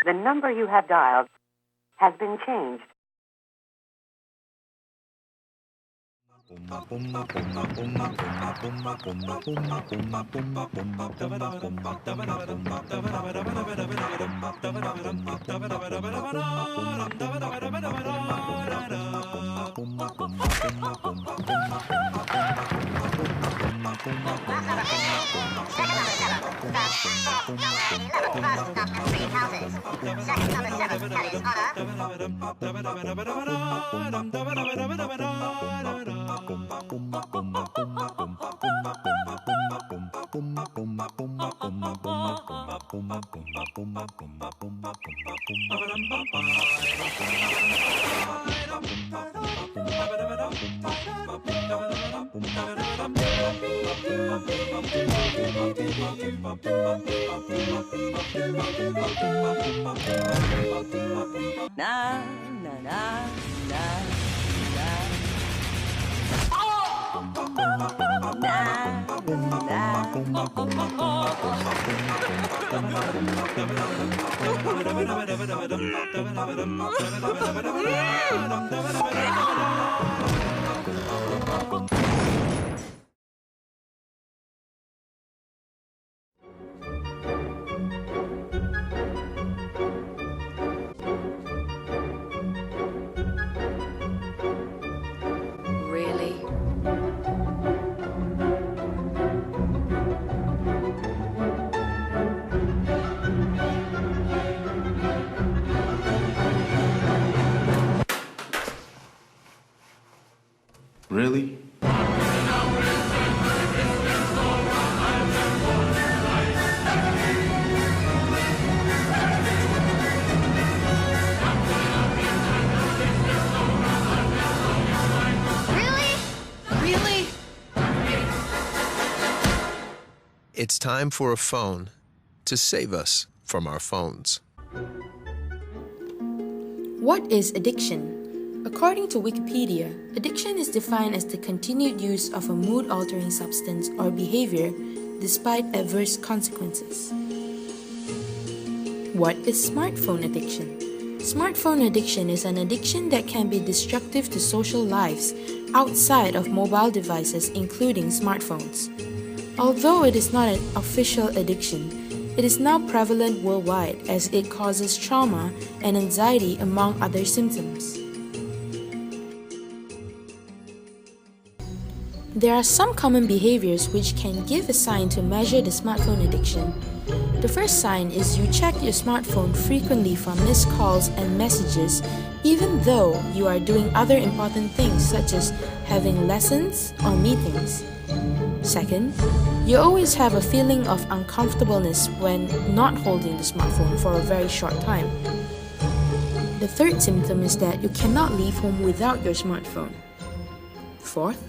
The number you have dialed has been changed. Na na na na Really? Really? Really? It's time for a phone to save us from our phones. What is addiction? According to Wikipedia, addiction is defined as the continued use of a mood-altering substance or behavior despite adverse consequences. What is smartphone addiction? Smartphone addiction is an addiction that can be destructive to social lives outside of mobile devices, including smartphones. Although it is not an official addiction, it is now prevalent worldwide as it causes trauma and anxiety among other symptoms. There are some common behaviors which can give a sign to measure the smartphone addiction. The first sign is you check your smartphone frequently for missed calls and messages, even though you are doing other important things such as having lessons or meetings. Second, you always have a feeling of uncomfortableness when not holding the smartphone for a very short time. The third symptom is that you cannot leave home without your smartphone. Fourth,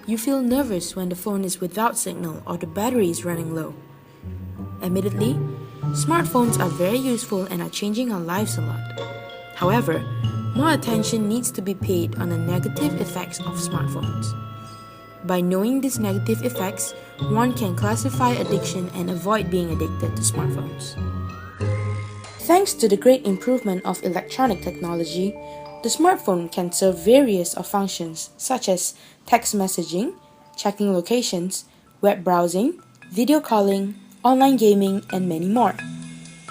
you feel nervous when the phone is without signal or the battery is running low. Admittedly, smartphones are very useful and are changing our lives a lot. However, more attention needs to be paid on the negative effects of smartphones. By knowing these negative effects, one can classify addiction and avoid being addicted to smartphones. Thanks to the great improvement of electronic technology, the smartphone can serve various of functions such as text messaging, checking locations, web browsing, video calling, online gaming, and many more.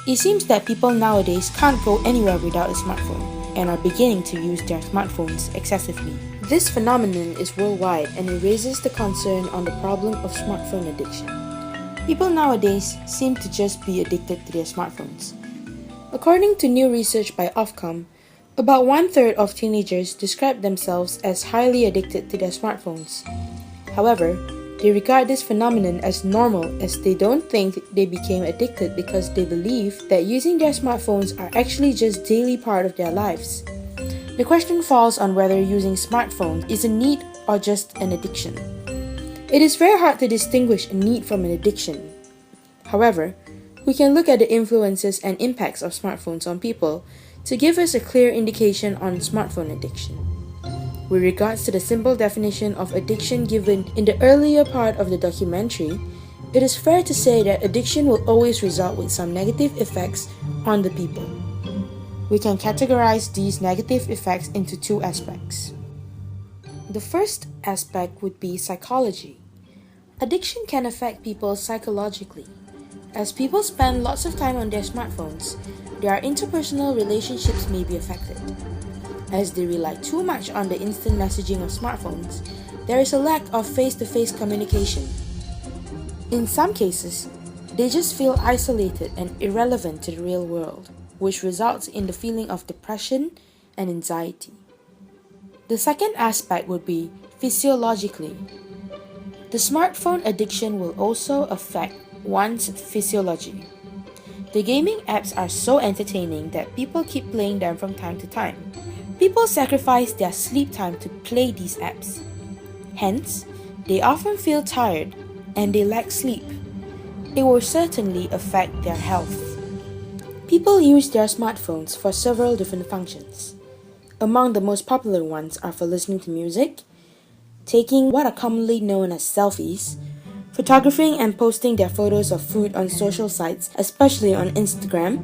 It seems that people nowadays can't go anywhere without a smartphone and are beginning to use their smartphones excessively. This phenomenon is worldwide and it raises the concern on the problem of smartphone addiction. People nowadays seem to just be addicted to their smartphones. According to new research by Ofcom, about 1/3 of teenagers describe themselves as highly addicted to their smartphones. However, they regard this phenomenon as normal as they don't think they became addicted because they believe that using their smartphones are actually just daily part of their lives. The question falls on whether using smartphones is a need or just an addiction. It is very hard to distinguish a need from an addiction. However, we can look at the influences and impacts of smartphones on people to give us a clear indication on smartphone addiction. With regards to the simple definition of addiction given in the earlier part of the documentary, it is fair to say that addiction will always result with some negative effects on the people. We can categorize these negative effects into two aspects. The first aspect would be psychology. Addiction can affect people psychologically. As people spend lots of time on their smartphones, their interpersonal relationships may be affected. As they rely too much on the instant messaging of smartphones, there is a lack of face-to-face communication. In some cases, they just feel isolated and irrelevant to the real world, which results in the feeling of depression and anxiety. The second aspect would be physiologically. The smartphone addiction will also affect one's physiology. The gaming apps are so entertaining that people keep playing them from time to time. People sacrifice their sleep time to play these apps. Hence, they often feel tired and they lack sleep. It will certainly affect their health. People use their smartphones for several different functions. Among the most popular ones are for listening to music, taking what are commonly known as selfies, photographing and posting their photos of food on social sites, especially on Instagram,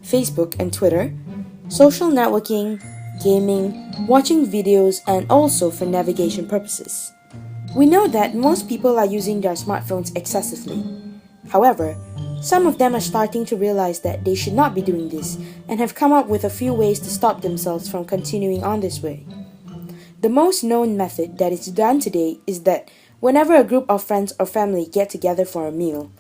Facebook, and Twitter, social networking, gaming, watching videos, and also for navigation purposes. We know that most people are using their smartphones excessively. However, some of them are starting to realize that they should not be doing this and have come up with a few ways to stop themselves from continuing on this way. The most known method that is done today is that whenever a group of friends or family get together for a meal,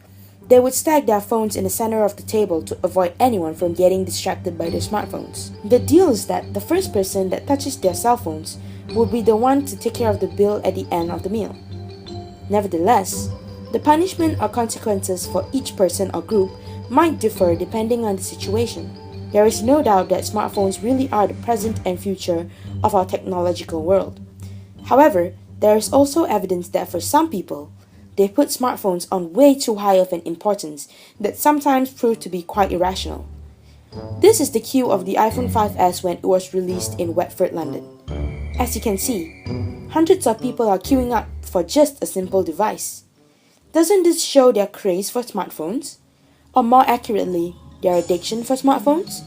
they would stack their phones in the center of the table to avoid anyone from getting distracted by their smartphones. The deal is that the first person that touches their cell phones will be the one to take care of the bill at the end of the meal. Nevertheless, the punishment or consequences for each person or group might differ depending on the situation. There is no doubt that smartphones really are the present and future of our technological world. However, there is also evidence that for some people, they put smartphones on way too high of an importance that sometimes prove to be quite irrational. This is the cue of the iPhone 5S when it was released in Watford, London. As you can see, hundreds of people are queuing up for just a simple device. Doesn't this show their craze for smartphones? Or more accurately, their addiction for smartphones?